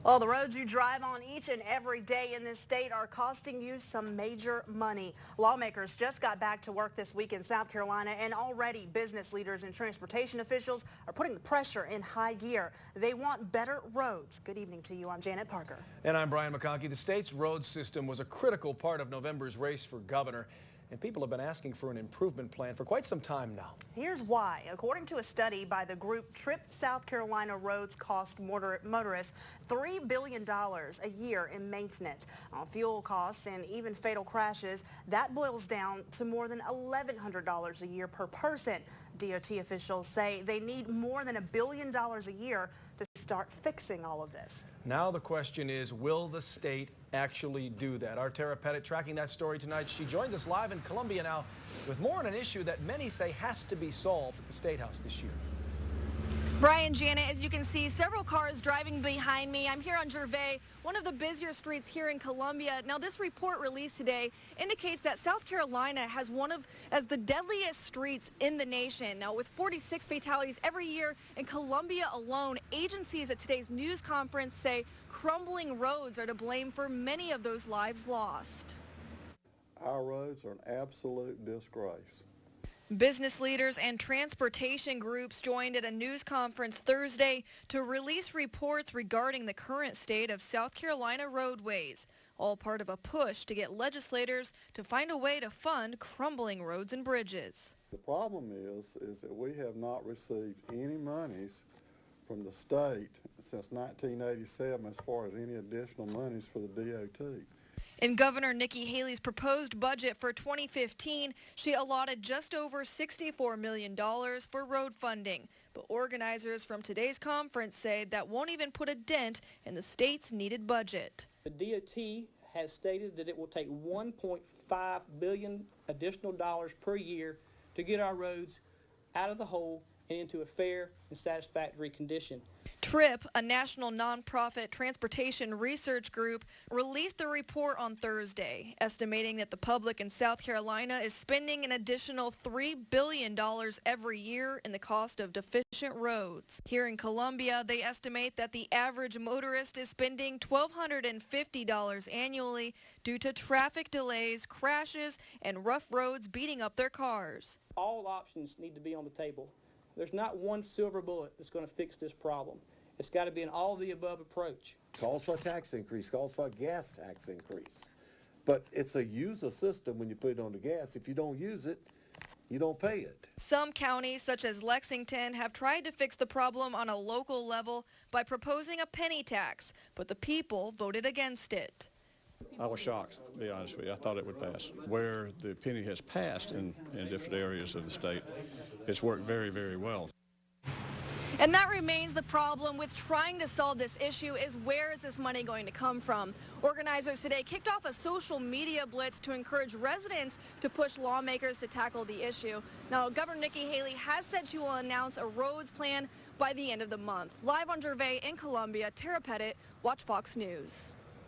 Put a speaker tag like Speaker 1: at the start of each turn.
Speaker 1: Well, the roads you drive on each and every day in this state are costing you some major money. Lawmakers just got back to work this week in South Carolina, and already business leaders and transportation officials are putting the pressure in high gear. They want better roads. Good evening to you. I'm Janet Parker.
Speaker 2: And I'm Brian McConkey. The state's road system was a critical part of November's race for governor, and people have been asking for an improvement plan for quite some time now. Here's
Speaker 1: why. According to a study by the group Trip South Carolina Roads cost motorists $3 billion a year in maintenance. On fuel costs and even fatal crashes, that boils down to more than $1,100 a year per person. DOT officials say they need more than $1 billion a year to start fixing all of this.
Speaker 2: Now the question is, will the state actually do that? Our Tara Pettit tracking that story tonight. She joins us live in Columbia now with more on an issue that many say has to be solved at the State House this year.
Speaker 3: Brian, Janet, as you can see, several cars driving behind me. I'm here on Gervais, one of the busier streets here in Columbia. Now, this report released today indicates that South Carolina has one of the deadliest streets in the nation. Now, with 46 fatalities every year in Columbia alone, agencies at today's news conference say crumbling roads are to blame for many of those lives lost.
Speaker 4: Our roads are an absolute disgrace.
Speaker 3: Business leaders and transportation groups joined at a news conference Thursday to release reports regarding the current state of South Carolina roadways, all part of a push to get legislators to find a way to fund crumbling roads and bridges.
Speaker 4: The problem is that we have not received any monies from the state since 1987 as far as any additional monies for the DOT.
Speaker 3: In Governor Nikki Haley's proposed budget for 2015, she allotted just over $64 million for road funding. But organizers from today's conference say that won't even put a dent in the state's needed budget.
Speaker 5: The DOT has stated that it will take $1.5 billion additional dollars per year to get our roads out of the hole and into a fair and satisfactory condition.
Speaker 3: TRIP, a national nonprofit transportation research group, released a report on Thursday, estimating that the public in South Carolina is spending an additional $3 billion every year in the cost of deficient roads. Here in Columbia, they estimate that the average motorist is spending $1,250 annually due to traffic delays, crashes, and rough roads beating up their cars.
Speaker 5: All options need to be on the table. There's not one silver bullet that's going to fix this problem. It's got to be an all-of-the-above approach.
Speaker 6: Calls for a tax increase, calls for a gas tax increase. But it's a user system when you put it on the gas. If you don't use it, you don't pay it.
Speaker 3: Some counties, such as Lexington, have tried to fix the problem on a local level by proposing a penny tax, but the people voted against it.
Speaker 7: I was shocked, to be honest with you. I thought it would pass. Where the penny has passed in different areas of the state, it's worked very, very well.
Speaker 3: And that remains the problem with trying to solve this issue is where is this money going to come from? Organizers today kicked off a social media blitz to encourage residents to push lawmakers to tackle the issue. Now, Governor Nikki Haley has said she will announce a roads plan by the end of the month. Live on Gervais in Columbia, Tara Pettit, Watch Fox News.